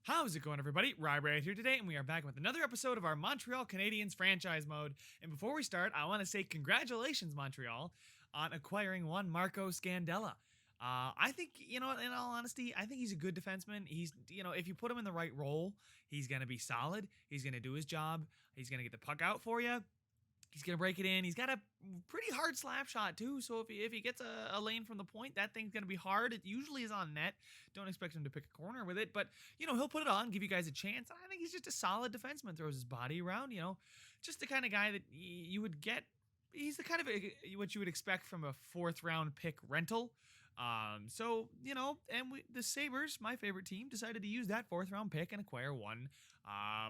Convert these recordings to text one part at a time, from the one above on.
How's it going, everybody? Rybrad here today, and we are back with another episode of our Montreal Canadiens franchise mode. And before we start, I want to say congratulations, Montreal, on acquiring one Marco Scandella. I think, in all honesty, I think he's a good defenseman. He's, if you put him in the right role, he's going to be solid. He's going to do his job. He's going to get the puck out for you. He's going to break it in. He's got a pretty hard slap shot, too. So if he gets a lane from the point, that thing's going to be hard. It usually is on net. Don't expect him to pick a corner with it. But, he'll put it on, give you guys a chance. I think he's just a solid defenseman. Throws his body around, just the kind of guy that you would get. He's the kind of what you would expect from a fourth-round pick rental. And the Sabres, my favorite team, decided to use that fourth-round pick and acquire one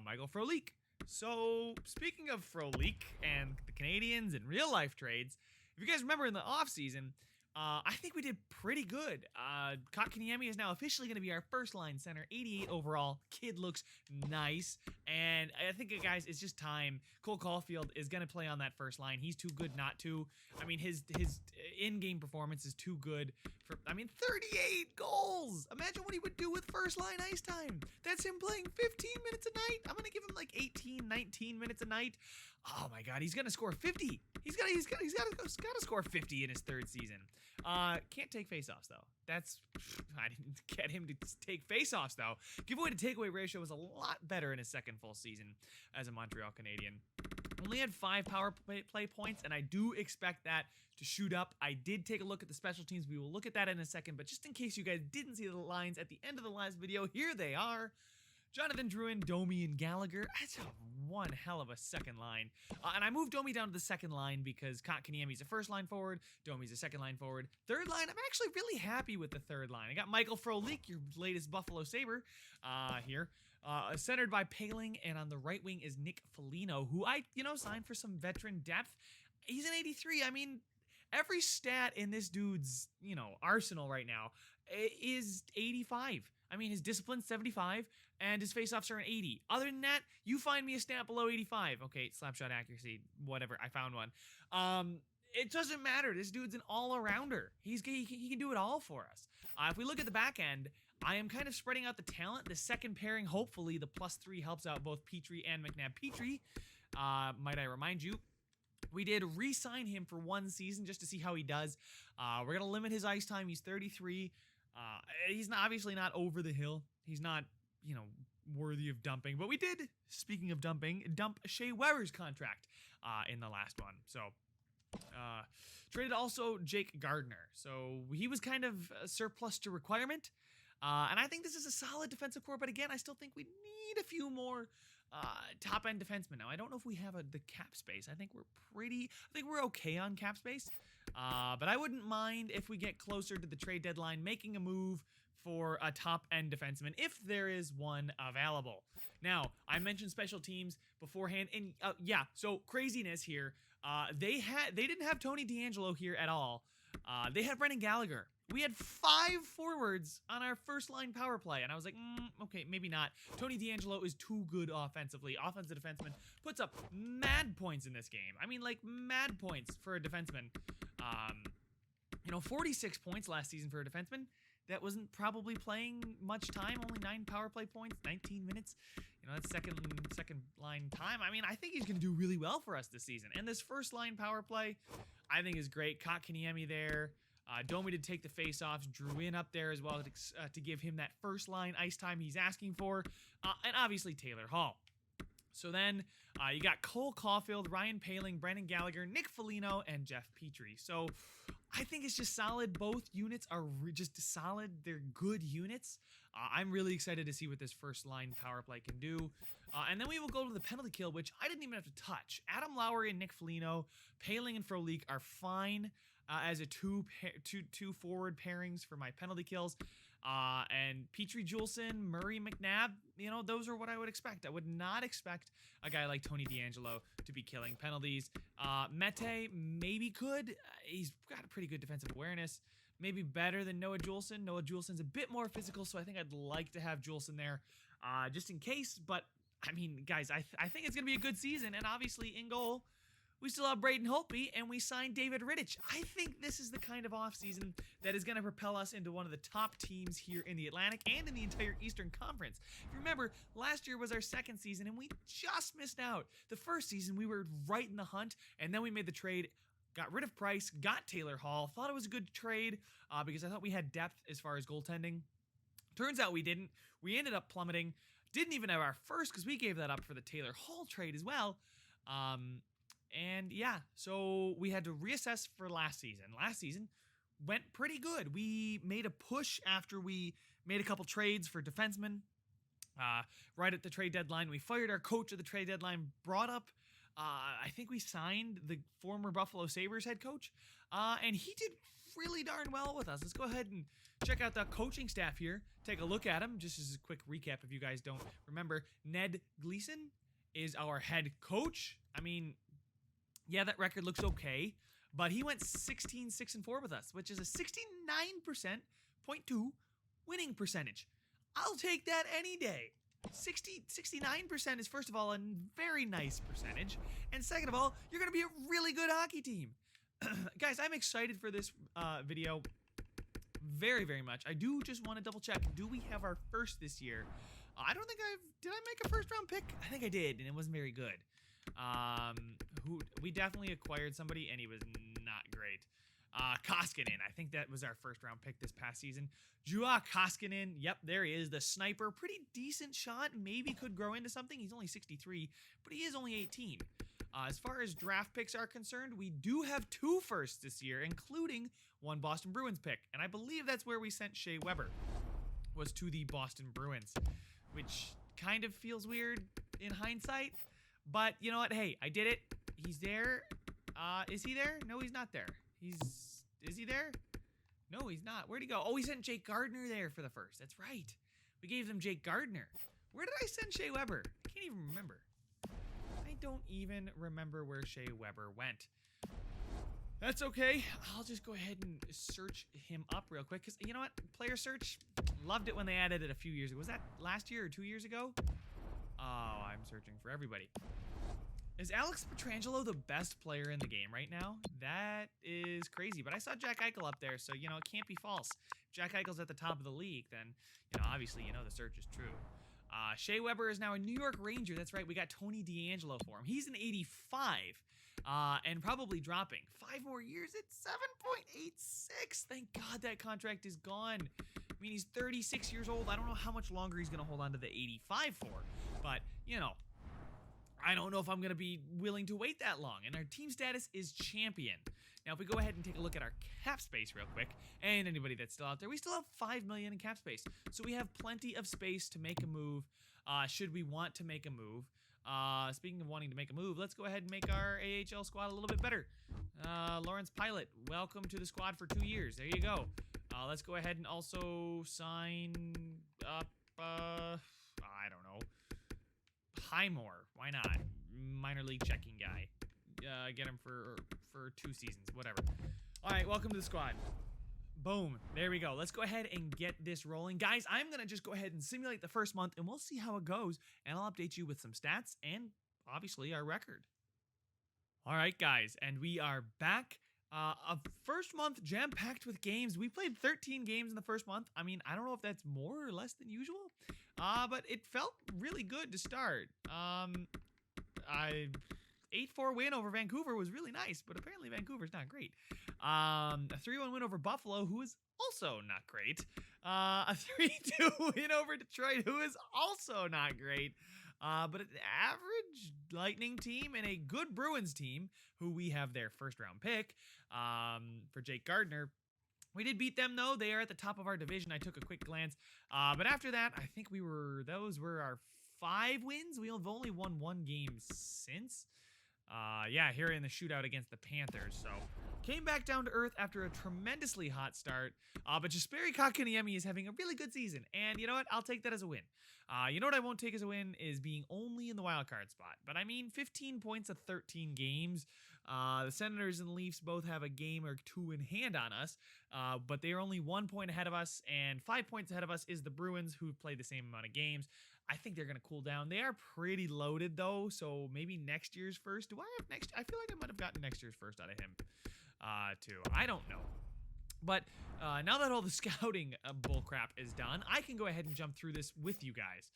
Michael Frolik. So, speaking of Frolik and the Canadiens and real-life trades, if you guys remember in the offseason, I think we did pretty good. Kotkaniemi is now officially going to be our first-line center, 88 overall. Kid looks nice, and I think, guys, it's just time. Cole Caulfield is going to play on that first line. He's too good not to. I mean, his in-game performance is too good for, 38 goals! Imagine what he would do with first-line ice time. That's him playing 15 minutes a night. I'm going to give him like 18, 19 minutes a night. Oh my God, he's going to score 50. He's got to score 50 in his third season. Can't take faceoffs though. I didn't get him to take faceoffs though. Giveaway to takeaway ratio was a lot better in his second full season as a Montreal Canadien. Only had 5 power play points, and I do expect that to shoot up. I did take a look at the special teams. We will look at that in a second, but just in case you guys didn't see the lines at the end of the last video, here they are. Jonathan Drouin, Domi, and Gallagher. That's one hell of a second line. And I moved Domi down to the second line because Kotkaniemi's a first line forward, Domi's a second line forward. Third line, I'm actually really happy with the third line. I got Michael Frolik, your latest Buffalo Sabre, here. Centered by Paling, and on the right wing is Nick Foligno, who I, signed for some veteran depth. He's an 83. I mean, every stat in this dude's, arsenal right now is 85. I mean, his discipline's 75, and his faceoffs are an 80. Other than that, you find me a stat below 85. Okay, slap shot accuracy, whatever. I found one. It doesn't matter. This dude's an all-arounder. He can do it all for us. If we look at the back end, I am kind of spreading out the talent. The second pairing, hopefully, the +3 helps out both Petrie and McNabb-Petrie. Might I remind you, we did re-sign him for 1 season just to see how he does. We're going to limit his ice time. He's 33. He's obviously not over the hill. He's not, worthy of dumping. But we did, speaking of dumping, dump Shea Weber's contract in the last one. So, traded also Jake Gardiner. So he was kind of a surplus to requirement. And I think this is a solid defensive core. But again, I still think we need a few more top-end defensemen. Now, I don't know if we have the cap space. I think we're okay on cap space. But I wouldn't mind if we get closer to the trade deadline making a move for a top-end defenseman if there is one available. Now, I mentioned special teams beforehand, and so craziness here. They didn't have Tony DeAngelo here at all. They had Brendan Gallagher. We had 5 forwards on our first-line power play, and I was like, okay, maybe not. Tony DeAngelo is too good offensively. Offensive defenseman puts up mad points in this game. I mean, like, mad points for a defenseman. 46 points last season for a defenseman. That wasn't probably playing much time, only 9 power play points, 19 minutes. That's second line time. I mean, I think he's going to do really well for us this season. And this first line power play, I think is great. Kotkaniemi there. Domi to take the faceoffs, Drouin up there as well to give him that first line ice time he's asking for, and obviously Taylor Hall. So then you got Cole Caulfield, Ryan Paling, Brendan Gallagher, Nick Foligno, and Jeff Petrie. So I think it's just solid. Both units are just solid. They're good units. I'm really excited to see what this first line power play can do. And then we will go to the penalty kill, which I didn't even have to touch. Adam Lowry and Nick Foligno, Paling and Frolik are fine as a two forward pairings for my penalty kills. And Petrie, Juleson, Murray, McNabb, those are what I would expect. I would not expect a guy like Tony DeAngelo to be killing penalties. Mete maybe could. He's got a pretty good defensive awareness. Maybe better than Noah Juleson. Noah Juleson's a bit more physical, so I think I'd like to have Juleson there just in case. But, I mean, guys, I think it's going to be a good season. And obviously, in goal, We still have Braden Holtby, and we signed David Rittich. I think this is the kind of offseason that is going to propel us into one of the top teams here in the Atlantic and in the entire Eastern Conference. If you remember, last year was our second season, and we just missed out. The first season, we were right in the hunt, and then we made the trade, got rid of Price, got Taylor Hall. Thought it was a good trade because I thought we had depth as far as goaltending. Turns out we didn't. We ended up plummeting. Didn't even have our first because we gave that up for the Taylor Hall trade as well. And yeah, so we had to reassess for last season. Last season went pretty good. We made a push after we made a couple trades for defensemen. Right at the trade deadline, we fired our coach at the trade deadline, brought up, I think we signed the former Buffalo Sabres head coach, and he did really darn well with us. Let's go ahead and check out the coaching staff here. Take a look at him. Just as a quick recap, if you guys don't remember, Ned Gleason is our head coach. I mean, yeah, that record looks okay, but he went 16-6-4 with us, which is a 69.2 winning percentage. I'll take that any day. 69% is, first of all, a very nice percentage, and second of all, you're going to be a really good hockey team. Guys, I'm excited for this video very, very much. I do just want to double check. Do we have our first this year? I don't think did I make a first round pick? I think I did, and it wasn't very good. We definitely acquired somebody, and he was not great. Koskinen, I think that was our first round pick this past season. Juha Koskinen, yep, there he is, the sniper. Pretty decent shot, maybe could grow into something. He's only 63, but he is only 18. As far as draft picks are concerned, we do have 2 firsts this year, including 1 Boston Bruins pick, and I believe that's where we sent Shea Weber, was to the Boston Bruins, which kind of feels weird in hindsight. But you know what? Hey, I did it. He's there. Is he there? No, he's not there. Is he there? No, he's not. Where'd he go? Oh, he sent Jake Gardner there for the first. That's right. We gave them Jake Gardner. Where did I send Shea Weber? I can't even remember. I don't even remember where Shea Weber went. That's okay. I'll just go ahead and search him up real quick. Because you know what? Player search, loved it when they added it a few years ago. Was that last year or 2 years ago? Oh, I'm searching for everybody. Is Alex Pietrangelo the best player in the game right now? That is crazy. But I saw Jack Eichel up there, so, you know, it can't be false. If Jack Eichel's at the top of the league, then, you know, obviously, you know, the search is true. Shea Weber is now a New York Ranger. That's right. We got Tony DeAngelo for him. He's an 85 and probably dropping. 5 more years at 7.86. Thank God that contract is gone. I mean, he's 36 years old. I don't know how much longer he's going to hold on to the 85 for. But, you know, I don't know if I'm going to be willing to wait that long. And our team status is champion. Now, if we go ahead and take a look at our cap space real quick, and anybody that's still out there, we still have $5 million in cap space. So we have plenty of space to make a move should we want to make a move. Speaking of wanting to make a move, let's go ahead and make our AHL squad a little bit better. Lawrence Pilot, welcome to the squad for 2 years. There you go. Let's go ahead and also sign up, I don't know, Highmore. Why not? Minor league checking guy. Get him for 2 seasons, whatever. All right, welcome to the squad. Boom. There we go. Let's go ahead and get this rolling. Guys, I'm going to just go ahead and simulate the first month, and we'll see how it goes, and I'll update you with some stats and, obviously, our record. All right, guys, and we are back. A first month jam-packed with games. We played 13 games in the first month. I mean, I don't know if that's more or less than usual, but it felt really good to start. 8-4 win over Vancouver was really nice, but apparently Vancouver's not great. A 3-1 win over Buffalo, who is also not great. A 3-2 win over Detroit, who is also not great. But an average Lightning team and a good Bruins team, who we have their first-round pick for Jake Gardner. We did beat them, though. They are at the top of our division. I took a quick glance. But after that, I think those were our 5 wins. We have only won 1 game since. Yeah, here in the shootout against the Panthers. So, came back down to earth after a tremendously hot start. But Jesperi Kotkaniemi is having a really good season. And you know what? I'll take that as a win. You know what I won't take as a win is being only in the wild card spot. But I mean, 15 points of 13 games. The Senators and Leafs both have a game or 2 in hand on us. But they are only 1 point ahead of us. And 5 points ahead of us is the Bruins, who play the same amount of games. I think they're going to cool down. They are pretty loaded, though, so maybe next year's first. Do I have next? I feel like I might have gotten next year's first out of him, too. I don't know. But now that all the scouting bullcrap is done, I can go ahead and jump through this with you guys.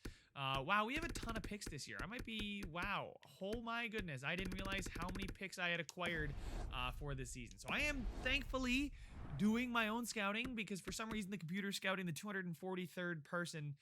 Wow, we have a ton of picks this year. I might be, wow, oh my goodness. I didn't realize how many picks I had acquired for this season. So I am thankfully doing my own scouting because for some reason the computer's scouting the 243rd person,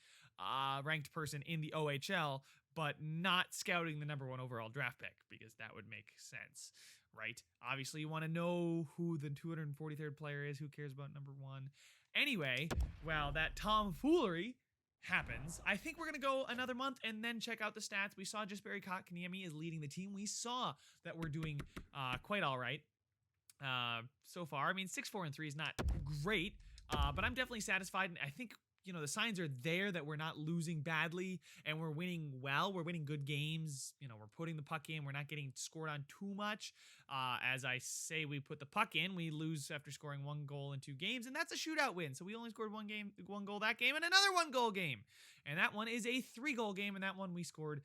ranked person in the OHL, but not scouting the #1 overall draft pick because that would make sense. Right? Obviously, you want to know who the 243rd player is. Who cares about #1? Anyway, well, that tomfoolery happens. I think we're going to go another month and then check out the stats. We saw just Barry Kotkaniemi is leading the team. We saw that we're doing quite all right so far. I mean, 6-4-3 is not great, but I'm definitely satisfied. And I think, you know, the signs are there that we're not losing badly and we're winning well. We're winning good games. You know, we're putting the puck in. We're not getting scored on too much. As I say, we put the puck in. We lose after scoring 1 goal in 2 games, and that's a shootout win. So we only scored 1 goal that game and another 1 goal game. And that one is a 3 goal game, and that one we scored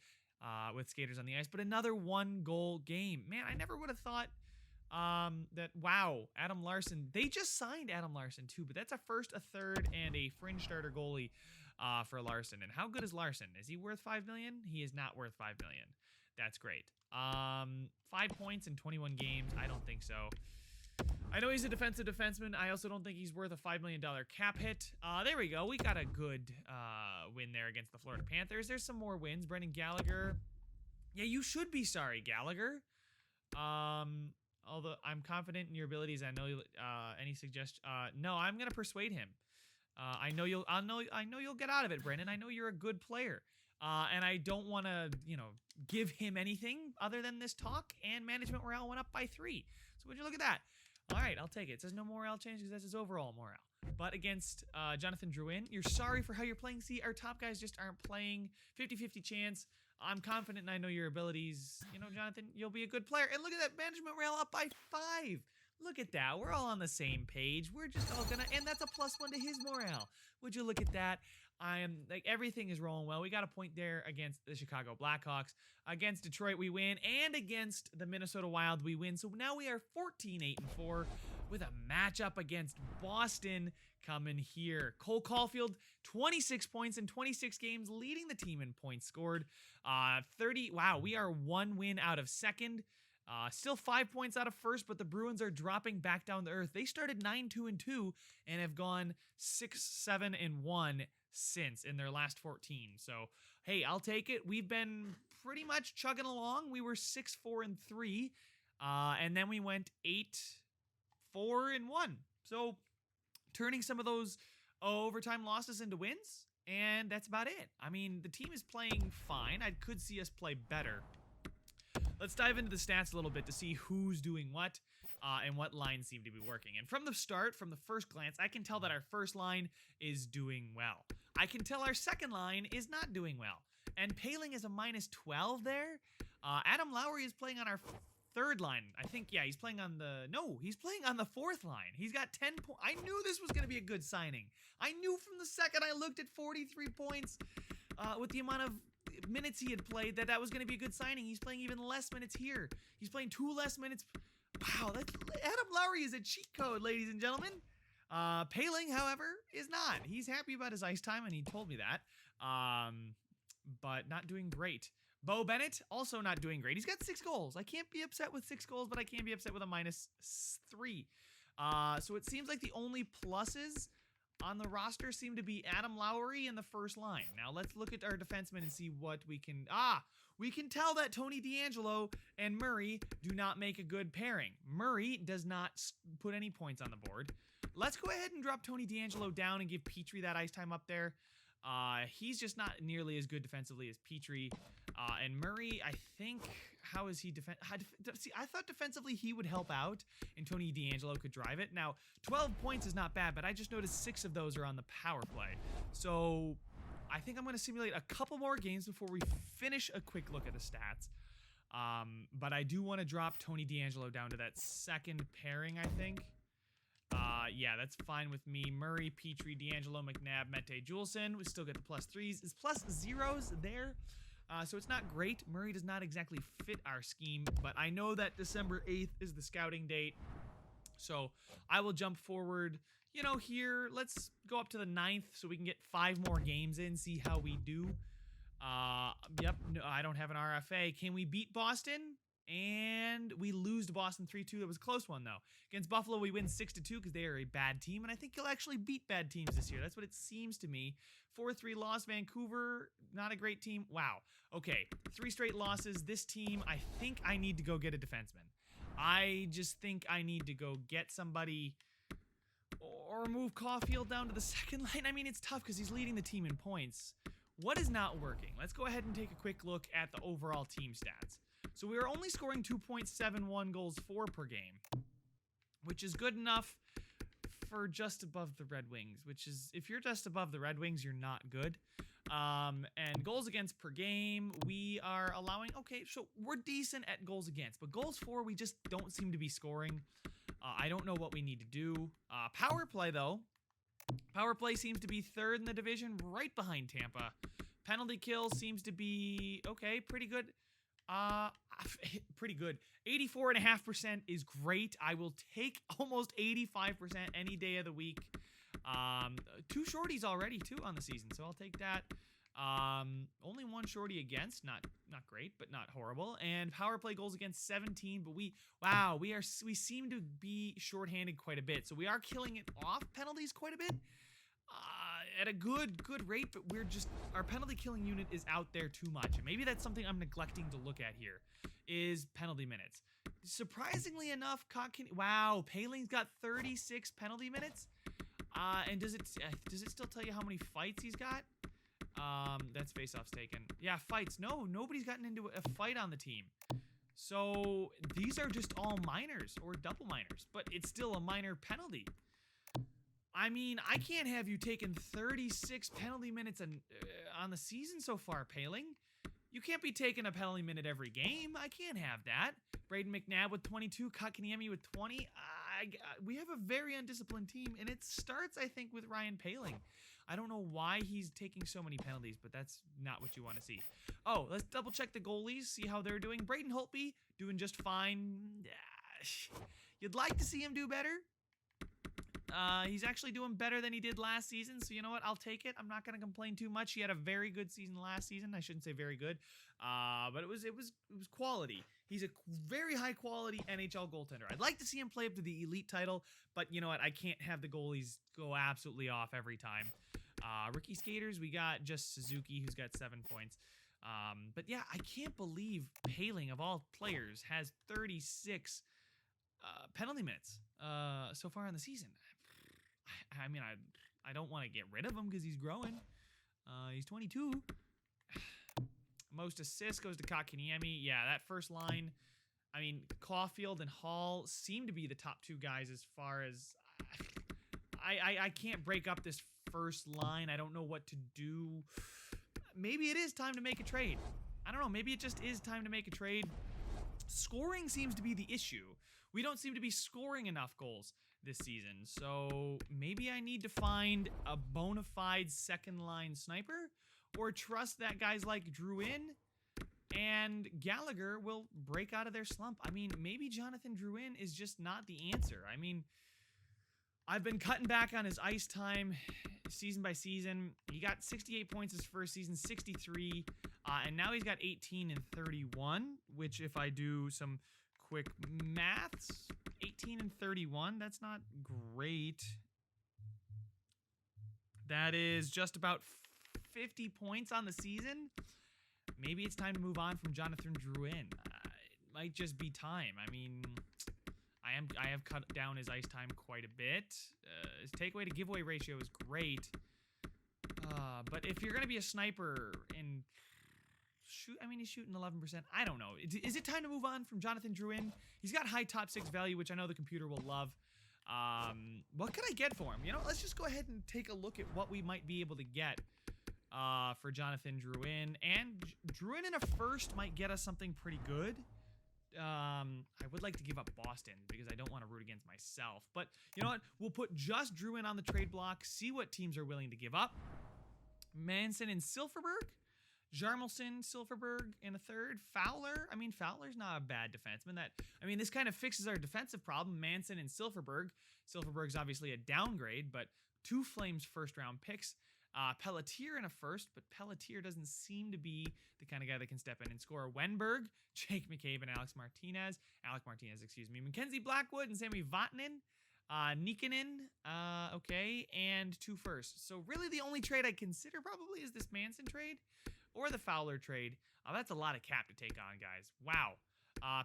with skaters on the ice, but another 1 goal game. Man, I never would have thought that, wow, Adam Larsson, they just signed Adam Larsson too, but that's a first, a third, and a fringe starter goalie for Larsson. And how good is Larsson? Is he worth $5 million? He is not worth $5 million. That's great. 5 points in 21 games. I don't think so. I know he's a defensive defenseman. I also don't think he's worth a $5 million cap hit. There we go. We got a good win there against the Florida Panthers. There's some more wins. Brendan Gallagher. Yeah, you should be sorry, Gallagher. Although I'm confident in your abilities, I know any suggestion. No, I'm gonna persuade him. I know you'll get out of it, Brendan. I know you're a good player, and I don't want to, you know, give him anything other than this talk. And management morale went up by 3. So would you look at that? All right, I'll take it. It says no morale change because that's his overall morale. But against Jonathan Drouin, you're sorry for how you're playing. See, our top guys just aren't playing. 50-50 chance. I'm confident and I know your abilities. You know, Jonathan, you'll be a good player. And look at that, management morale up by 5. Look at that. We're all on the same page. We're just all gonna, and that's a +1 to his morale. Would you look at that? I am like, everything is rolling well. We got a point there against the Chicago Blackhawks. Against Detroit, we win, and against the Minnesota Wild, we win. So now we are 14-8-4 with a matchup against Boston coming here. Cole Caulfield, 26 points in 26 games, leading the team in points scored. 30. Wow, we are 1 win out of second. Still 5 points out of first, but the Bruins are dropping back down to earth. They started 9-2-2 and have gone 6-7-1 since in their last 14. So, hey, I'll take it. We've been pretty much chugging along. We were 6-4-3, and then we went 8-4-1. So, turning some of those overtime losses into wins, and that's about it. I mean, the team is playing fine. I could see us play better. Let's dive into the stats a little bit to see who's doing what and what lines seem to be working. And from the start, from the first glance, I can tell that our first line is doing well. I can tell our second line is not doing well. And Paling is a -12 there. Adam Lowry is playing on our third line. I think, yeah, he's playing on the, no, he's playing on the fourth line. He's got 10 points. I knew this was going to be a good signing. I knew from the second I looked at 43 points with the amount of minutes he had played that was going to be a good signing. He's playing even less minutes here. He's playing 2 less minutes. Wow, Adam Lowry is a cheat code, ladies and gentlemen. Paling, however, is not. He's happy about his ice time, and he told me that. But not doing great. Bo Bennett, also not doing great. He's got 6 goals. I can't be upset with 6 goals, but I can be upset with a -3. So it seems like the only pluses on the roster seem to be Adam Lowry and the first line. Now let's look at our defensemen and see what we can... we can tell that Tony DeAngelo and Murray do not make a good pairing. Murray does not put any points on the board. Let's go ahead and drop Tony DeAngelo down and give Petrie that ice time up there. He's just not nearly as good defensively as Petrie. And Murray, I think, how is he see, I thought defensively he would help out and Tony DeAngelo could drive it. Now, 12 points is not bad, but I just noticed 6 of those are on the power play. So I think I'm going to simulate a couple more games before we finish a quick look at the stats. But I do want to drop Tony DeAngelo down to that second pairing, I think. Yeah, that's fine with me. Murray, Petrie, DeAngelo, McNabb, Mete, Juleson. We still get the +3s. Is +0s there? So it's not great. Murray does not exactly fit our scheme, but I know that December 8th is the scouting date. So I will jump forward, you know, here. Let's go up to the 9th so we can get 5 more games in, see how we do. Yep, no, I don't have an RFA. Can we beat Boston? And we lose to Boston 3-2. That was a close one, though. Against Buffalo, we win 6-2 because they are a bad team, and I think you'll actually beat bad teams this year. That's what it seems to me. 4-3 loss. Vancouver, not a great team. Wow. Okay, 3 straight losses. This team, I think I need to go get a defenseman. I just think I need to go get somebody or move Caulfield down to the second line. I mean, it's tough because he's leading the team in points. What is not working? Let's go ahead and take a quick look at the overall team stats. So we are only scoring 2.71 goals for per game, which is good enough for just above the Red Wings, which is, if you're just above the Red Wings, you're not good. And goals against per game, we are allowing, okay, so we're decent at goals against, but goals for, we just don't seem to be scoring. I don't know what we need to do. Power play, though. Power play seems to be 3rd in the division, right behind Tampa. Penalty kill seems to be, okay, pretty good. Pretty good. 84.5% is great. I will take almost 85% any day of the week. 2 shorties already too on the season, so I'll take that. Only 1 shorty against, not great, but not horrible. And power play goals against 17, but we seem to be shorthanded quite a bit, so we are killing it off penalties quite a bit. At a good rate, but our penalty killing unit is out there too much. And maybe that's something I'm neglecting to look at here, is penalty minutes. Surprisingly enough, wow, Paling's got 36 penalty minutes. And does it still tell you how many fights he's got? That's faceoffs taken. Yeah, fights. No, nobody's gotten into a fight on the team. So these are just all minors or double minors, but it's still a minor penalty. I mean, I can't have you taking 36 penalty minutes on the season so far, Paling. You can't be taking a penalty minute every game. I can't have that. Braden McNabb with 22, Kotkaniemi with 20. We have a very undisciplined team, and it starts, I think, with Ryan Paling. I don't know why he's taking so many penalties, but that's not what you want to see. Oh, let's double check the goalies, see how they're doing. Braden Holtby doing just fine. You'd like to see him do better. He's actually doing better than he did last season, so you know what? I'll take it. I'm not going to complain too much. He had a very good season last season. I shouldn't say very good, but it was quality. He's a very high quality NHL goaltender. I'd like to see him play up to the elite title, but you know what? I can't have the goalies go absolutely off every time. Rookie skaters, we got just Suzuki, who's got 7 points. But yeah, I can't believe Paling, of all players, has 36 penalty minutes so far in the season. I mean, I don't want to get rid of him because he's growing. He's 22. Most assists goes to Kotkaniemi. Yeah, that first line. I mean, Caulfield and Hall seem to be the top 2 guys as far as... I can't break up this first line. I don't know what to do. Maybe it is time to make a trade. I don't know. Maybe it just is time to make a trade. Scoring seems to be the issue. We don't seem to be scoring enough goals this season. So maybe I need to find a bona fide second line sniper, or trust that guys like Drouin and Gallagher will break out of their slump. I mean, maybe Jonathan Drouin is just not the answer. I mean, I've been cutting back on his ice time season by season. He got 68 points his first season, 63, and now he's got 18 and 31, which if I do some quick maths, 18 and 31, that's not great. That is just about 50 points on the season. Maybe it's time to move on from Jonathan Drouin. It might just be time. I mean, I have cut down his ice time quite a bit. His takeaway to giveaway ratio is great. But if you're going to be a sniper and shoot, I mean, he's shooting 11%. I don't know. Is it time to move on from Jonathan Drouin? He's got high top 6 value, which I know the computer will love. What can I get for him? You know, let's just go ahead and take a look at what we might be able to get for Jonathan Drouin. And Drouin in a first might get us something pretty good. I would like to give up Boston because I don't want to root against myself. But you know what? We'll put just Drouin on the trade block, see what teams are willing to give up. Manson and Silfverberg. Jarmelson, Silfverberg in a third. Fowler. I mean, Fowler's not a bad defenseman. This kind of fixes our defensive problem. Manson and Silfverberg. Silfverberg's obviously a downgrade, but 2 Flames first-round picks. Pelletier in a first, but Pelletier doesn't seem to be the kind of guy that can step in and score. Wenberg, Jake McCabe, and Alec Martinez, Mackenzie Blackwood and Sammy Vatanen, Nikkanen, okay, and 2 firsts. So really the only trade I consider probably is this Manson trade or the Fowler trade. That's a lot of cap to take on, guys. Wow.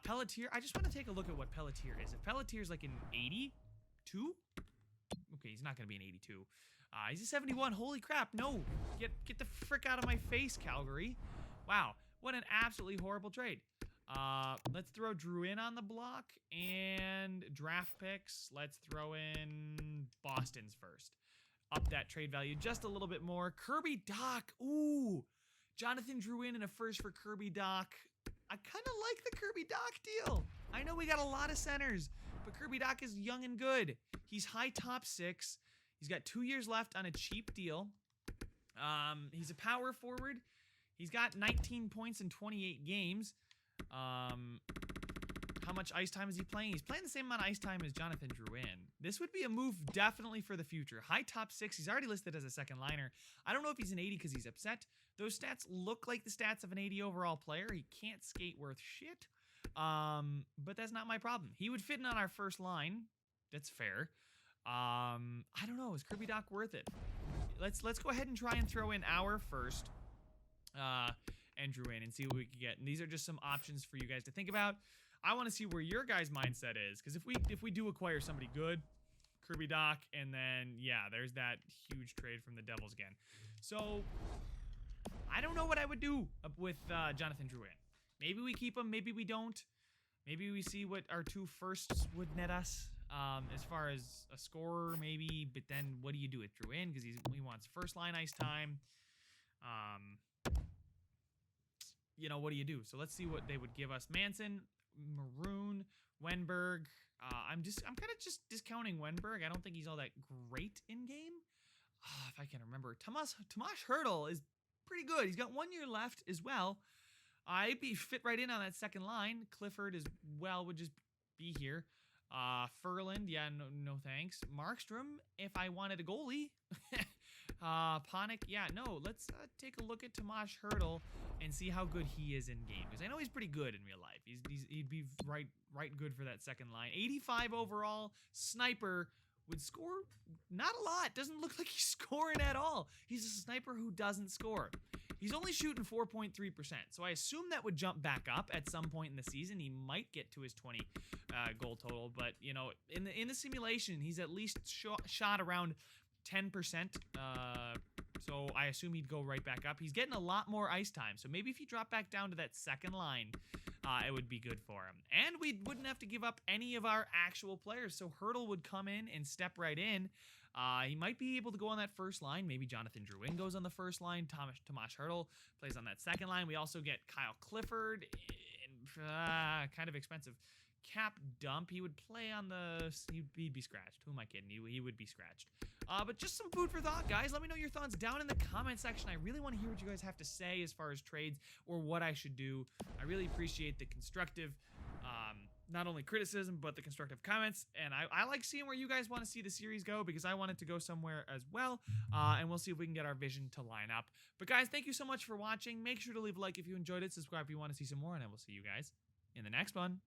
Pelletier, I just want to take a look at what Pelletier is. If Pelletier's like an 82, okay, he's not going to be an 82. He's a 71. Holy crap. No. Get the frick out of my face, Calgary. Wow. What an absolutely horrible trade. Let's throw Drouin on the block and draft picks. Let's throw in Boston's first. Up that trade value just a little bit more. Kirby Dach. Ooh. Jonathan Drouin and a first for Kirby Dach. I kind of like the Kirby Dach deal. I know we got a lot of centers, but Kirby Dach is young and good. He's high top 6. He's got 2 years left on a cheap deal. He's a power forward. He's got 19 points in 28 games. How much ice time is he playing? He's playing the same amount of ice time as Jonathan Drouin. This would be a move definitely for the future. High top 6. He's already listed as a second liner. I don't know if he's an 80 because he's upset. Those stats look like the stats of an 80 overall player. He can't skate worth shit. But that's not my problem. He would fit in on our first line. That's fair. I don't know. Is Kirby Dach worth it? Let's go ahead and try and throw in our first and Drouin and see what we can get. And these are just some options for you guys to think about. I want to see where your guys' mindset is, because if we do acquire somebody good, Kirby Dach, and then yeah, there's that huge trade from the Devils again. So I don't know what I would do with Jonathan Drouin. Maybe we keep him, maybe we don't. Maybe we see what our 2 firsts would net us. As far as a scorer, maybe, but then what do you do with Drouin? Because he wants first line ice time. What do you do? So let's see what they would give us. Manson, Maroon, Wenberg. I'm kind of just discounting Wenberg. I don't think he's all that great in game. If I can remember, Tomas Hertl is pretty good. He's got 1 year left as well. I'd be fit right in on that second line. Clifford as well would just be here. Furland, yeah, no thanks. Markstrom, if I wanted a goalie. Panik, yeah, no. Let's take a look at Tomas Hertl and see how good he is in game, because I know he's pretty good in real life. He'd be right good for that second line. 85 overall, sniper, would score not a lot. Doesn't look like he's scoring at all. He's a sniper who doesn't score. He's only shooting 4.3%, so I assume that would jump back up at some point in the season. He might get to his 20 goal total, but in the simulation, he's at least shot around 10%. So I assume he'd go right back up. He's getting a lot more ice time, so maybe if he dropped back down to that second line, it would be good for him. And we wouldn't have to give up any of our actual players, so Hertl would come in and step right in. He might be able to go on that first line. Maybe Jonathan Drouin goes on the first line. Tomas Hertl plays on that second line. We also get Kyle Clifford, and kind of expensive cap dump. He would play on the... He'd be scratched. Who am I kidding? He would be scratched. But just some food for thought, guys. Let me know your thoughts down in the comment section. I really want to hear what you guys have to say as far as trades or what I should do. I really appreciate the constructive... not only criticism, but the constructive comments. And I like seeing where you guys want to see the series go, because I want it to go somewhere as well. And we'll see if we can get our vision to line up. But guys, thank you so much for watching. Make sure to leave a like if you enjoyed it. Subscribe if you want to see some more. And I will see you guys in the next one.